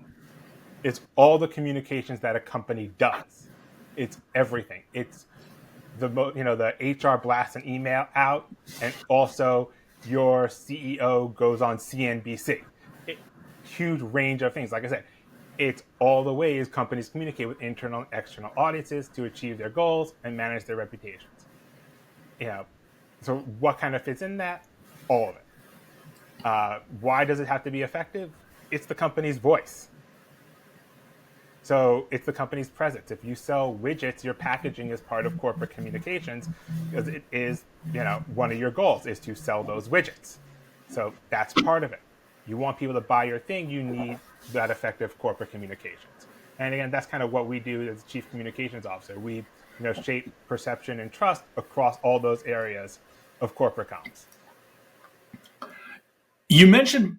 it's all the communications that a company does. It's everything. It's the HR blasts an email out, and also your CEO goes on CNBC. Huge range of things. Like I said, it's all the ways companies communicate with internal and external audiences to achieve their goals and manage their reputations. So what kind of fits in that? All of it. Why does it have to be effective? It's the company's voice. So it's the company's presence. If you sell widgets, your packaging is part of corporate communications because it is, one of your goals is to sell those widgets. So that's part of it. You want people to buy your thing, you need that effective corporate communications. And again, that's kind of what we do as Chief Communications Officer. We shape perception and trust across all those areas of corporate comms. You mentioned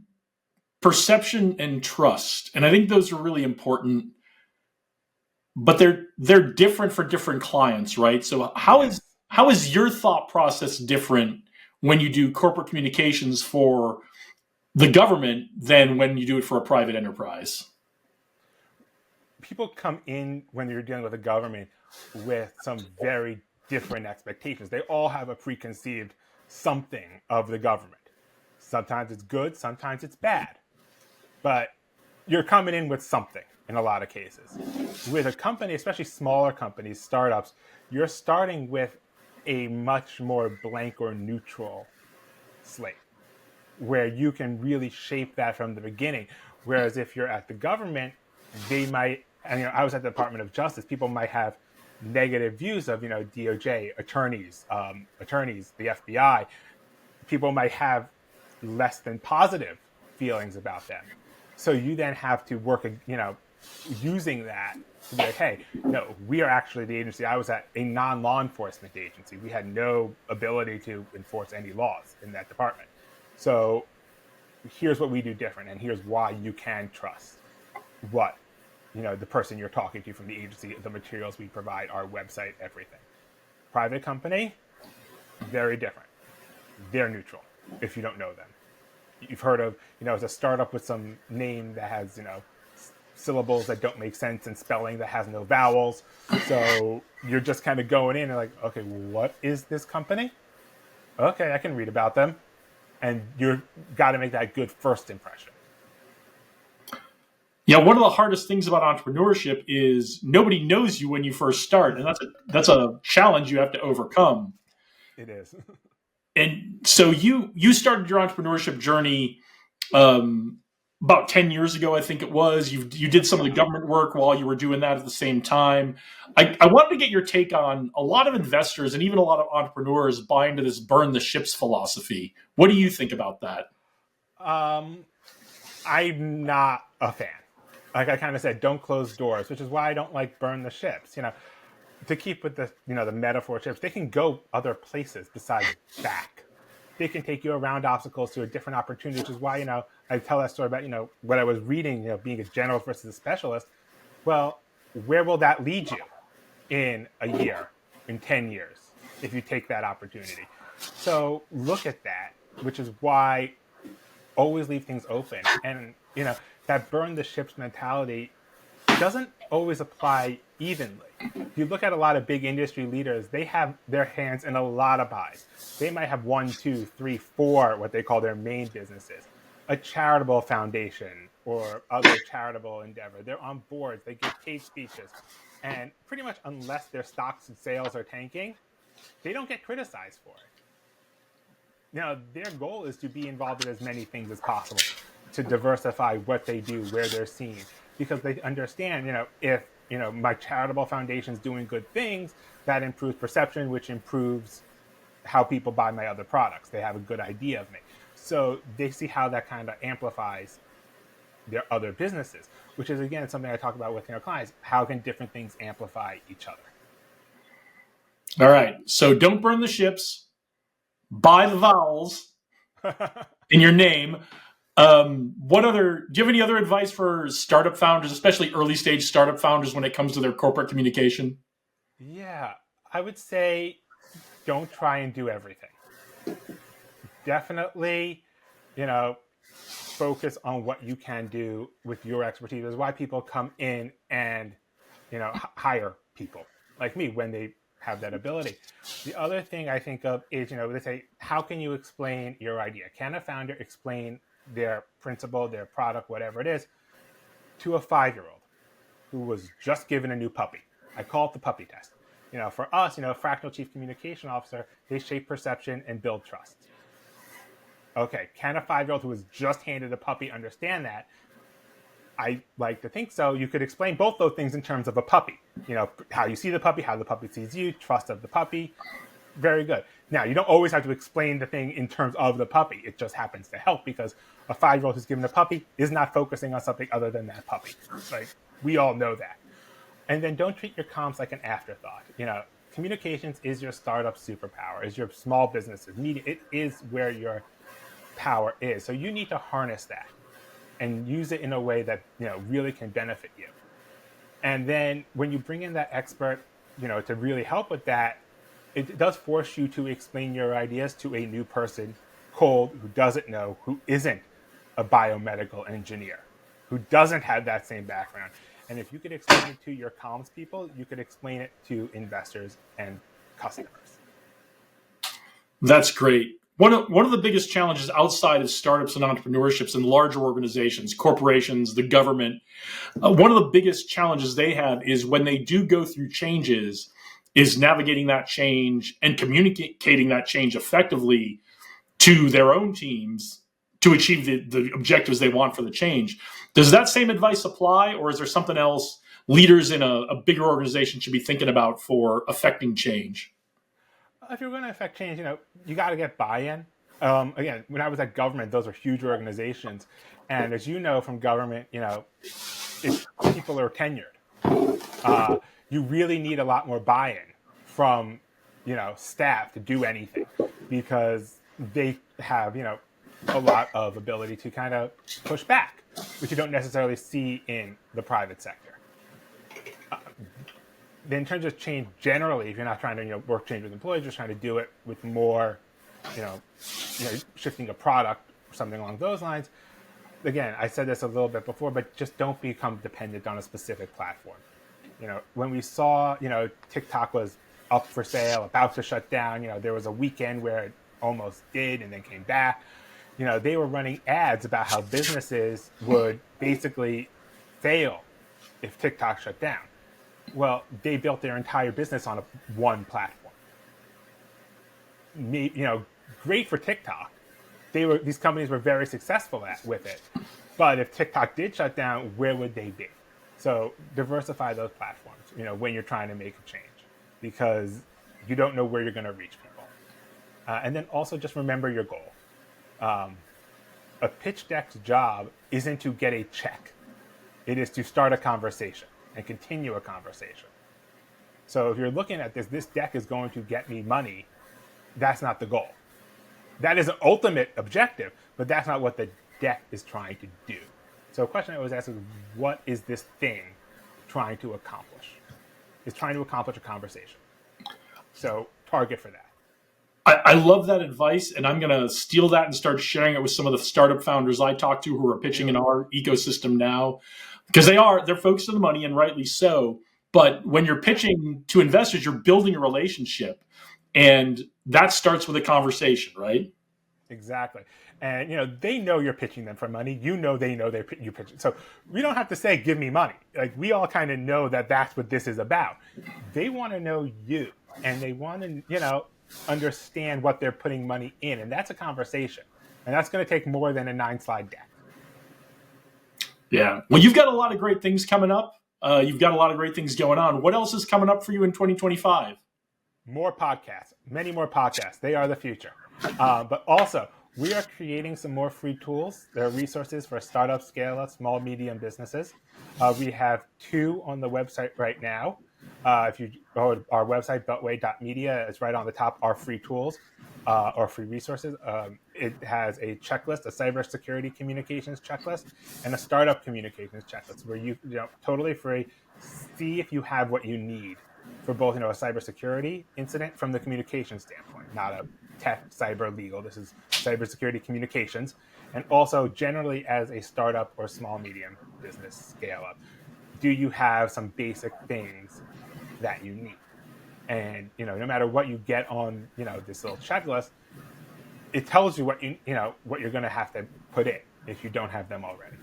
perception and trust, and I think those are really important. But they're different for different clients, right? So how is your thought process different when you do corporate communications for the government than when you do it for a private enterprise? People come in when you're dealing with the government with some very different expectations. They all have a preconceived something of the government. Sometimes it's good, sometimes it's bad. But you're coming in with something in a lot of cases. With a company, especially smaller companies, startups, you're starting with a much more blank or neutral slate where you can really shape that from the beginning. Whereas if you're at the government, they might, and I was at the Department of Justice, people might have negative views of, DOJ, attorneys, the FBI. People might have less than positive feelings about them. So you then have to work, using that to be like, hey, no, we are actually the agency. I was at a non-law enforcement agency. We had no ability to enforce any laws in that department. So here's what we do different, and here's why you can trust what, the person you're talking to from the agency, the materials we provide, our website, everything. Private company, very different. They're neutral if you don't know them. You've heard of, it's a startup with some name that has, syllables that don't make sense and spelling that has no vowels. So you're just kind of going in and like, okay, what is this company? Okay, I can read about them. And you've got to make that good first impression. Yeah, one of the hardest things about entrepreneurship is nobody knows you when you first start, and that's a challenge you have to overcome. It is. And so you started your entrepreneurship journey about 10 years ago, I think it was. You did some of the government work while you were doing that at the same time. I wanted to get your take on a lot of investors and even a lot of entrepreneurs buy into this burn the ships philosophy. What do you think about that? I'm not a fan. Like I kind of said, don't close doors, which is why I don't like burn the ships. To keep with the the metaphor ships, they can go other places besides back. They can take you around obstacles to a different opportunity, which is why I tell that story about what I was reading, being a general versus a specialist. Well, where will that lead you in a year, in 10 years, if you take that opportunity? So look at that, which is why always leave things open. And that burn the ships mentality doesn't always apply evenly. If you look at a lot of big industry leaders, they have their hands in a lot of pies. They might have 1, 2, 3, 4, what they call their main businesses, a charitable foundation or other charitable endeavor. They're on boards, they give paid speeches. And pretty much unless their stocks and sales are tanking, they don't get criticized for it. Their goal is to be involved in as many things as possible, to diversify what they do, where they're seen, because they understand, if my charitable foundation's doing good things, that improves perception, which improves how people buy my other products. They have a good idea of me. So they see how that kind of amplifies their other businesses, which is, again, something I talk about with clients. How can different things amplify each other? All right. So don't burn the ships. Buy the vowels in your name. Do you have any other advice for startup founders, especially early stage startup founders, when it comes to their corporate communication? Yeah, I would say don't try and do everything. Definitely, focus on what you can do with your expertise. That's why people come in and, hire people like me when they have that ability. The other thing I think of is, they say, how can you explain your idea? Can a founder explain their principle, their product, whatever it is, to a 5-year-old who was just given a new puppy? I call it the puppy test. For us, Fractional Chief Communication Officer, they shape perception and build trust. Okay, can a 5-year-old who was just handed a puppy understand that? I like to think so. You could explain both those things in terms of a puppy. How you see the puppy, how the puppy sees you, trust of the puppy. Very good. Now, you don't always have to explain the thing in terms of the puppy. It just happens to help because a 5-year-old who's given a puppy is not focusing on something other than that puppy. Like, we all know that. And then don't treat your comms like an afterthought. Communications is your startup superpower, is your small businesses. Media, it is where your power is. So you need to harness that and use it in a way that really can benefit you. And then when you bring in that expert, to really help with that, it does force you to explain your ideas to a new person, cold, who doesn't know, who isn't a biomedical engineer, who doesn't have that same background. And if you could explain it to your comms people, you could explain it to investors and customers. That's great. One of the biggest challenges outside of startups and entrepreneurships and larger organizations, corporations, the government, one of the biggest challenges they have is when they do go through changes, is navigating that change and communicating that change effectively to their own teams to achieve the objectives they want for the change. Does that same advice apply, or is there something else leaders in a bigger organization should be thinking about for affecting change? If you're going to affect change, you got to get buy-in. Again, when I was at government, those are huge organizations. And as you know from government, if people are tenured, you really need a lot more buy-in from, staff to do anything because they have, a lot of ability to kind of push back, which you don't necessarily see in the private sector. In terms of change generally, if you're not trying to work change with employees, you're trying to do it with more, shifting a product or something along those lines. Again, I said this a little bit before, but just don't become dependent on a specific platform. When we saw, TikTok was up for sale, about to shut down, there was a weekend where it almost did and then came back. They were running ads about how businesses would basically fail if TikTok shut down. Well, they built their entire business on one platform. Great for TikTok. These companies were very successful with it. But if TikTok did shut down, where would they be? So diversify those platforms, when you're trying to make a change, because you don't know where you're going to reach people. And then also just remember your goal. A pitch deck's job isn't to get a check. It is to start a conversation and continue a conversation. So if you're looking at this deck is going to get me money, that's not the goal. That is an ultimate objective, but that's not what the deck is trying to do. So a question I always ask is, what is this thing trying to accomplish? It's trying to accomplish a conversation. So target for that. I love that advice, and I'm going to steal that and start sharing it with some of the startup founders I talk to who are pitching in our ecosystem now, because they're focused on the money, and rightly so. But when you're pitching to investors, you're building a relationship, and that starts with a conversation, right? Exactly. And, they know you're pitching them for money. They know you pitching. So we don't have to say, give me money. Like, we all kind of know that that's what this is about. They want to know you, and they want to, understand what they're putting money in. And that's a conversation. And that's going to take more than a 9-slide deck. Yeah. Well, you've got a lot of great things coming up. You've got a lot of great things going on. What else is coming up for you in 2025? More podcasts, many more podcasts. They are the future. But also, we are creating some more free tools. There are resources for startup, scale-up, small, medium businesses. We have 2 on the website right now. If you go to our website, beltway.media, it's right on the top, our free tools or free resources. It has a checklist, a cybersecurity communications checklist, and a startup communications checklist where you totally free, see if you have what you need for both, a cybersecurity incident from the communication standpoint, not a tech, cyber, legal. This is cybersecurity communications. And also generally as a startup or small, medium business scale up, do you have some basic things that you need? And, no matter what you get on, this little checklist, it tells you what what you're going to have to put in if you don't have them already.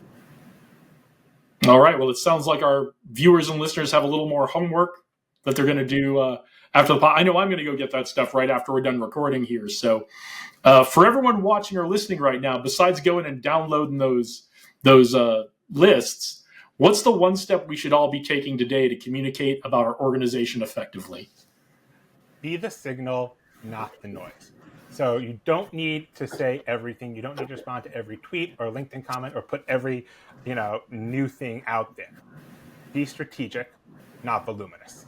All right. Well, it sounds like our viewers and listeners have a little more homework that they're going to do after the pod. I know I'm going to go get that stuff right after we're done recording here. So for everyone watching or listening right now, besides going and downloading those lists, what's the one step we should all be taking today to communicate about our organization effectively? Be the signal, not the noise. So you don't need to say everything. You don't need to respond to every tweet or LinkedIn comment or put every, new thing out there. Be strategic, not voluminous.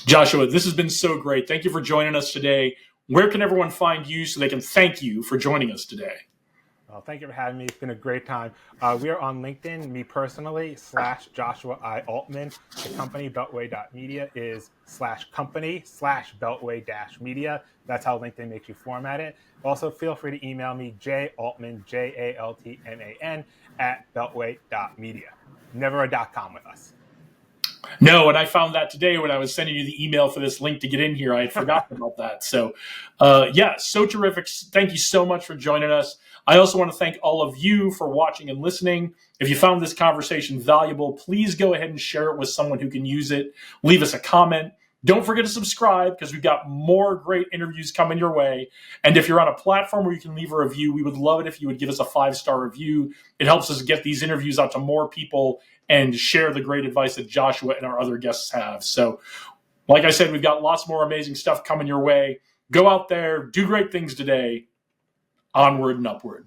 Joshua, this has been so great. Thank you for joining us today. Where can everyone find you so they can thank you for joining us today? Well, thank you for having me. It's been a great time. We are on LinkedIn, me personally, /Joshua I. Altman. The company, Beltway.media, is /company/Beltway-media. That's how LinkedIn makes you format it. Also, feel free to email me,jaltman, JALTMAN, @beltway.media. Never a .com with us. No, and I found that today when I was sending you the email for this link to get in here. I had forgotten about that. So, so terrific. Thank you so much for joining us. I also want to thank all of you for watching and listening. If you found this conversation valuable, please go ahead and share it with someone who can use it. Leave us a comment. Don't forget to subscribe because we've got more great interviews coming your way. And if you're on a platform where you can leave a review, we would love it if you would give us a 5-star review. It helps us get these interviews out to more people and share the great advice that Joshua and our other guests have. So, like I said, we've got lots more amazing stuff coming your way. Go out there, do great things today. Onward and upward.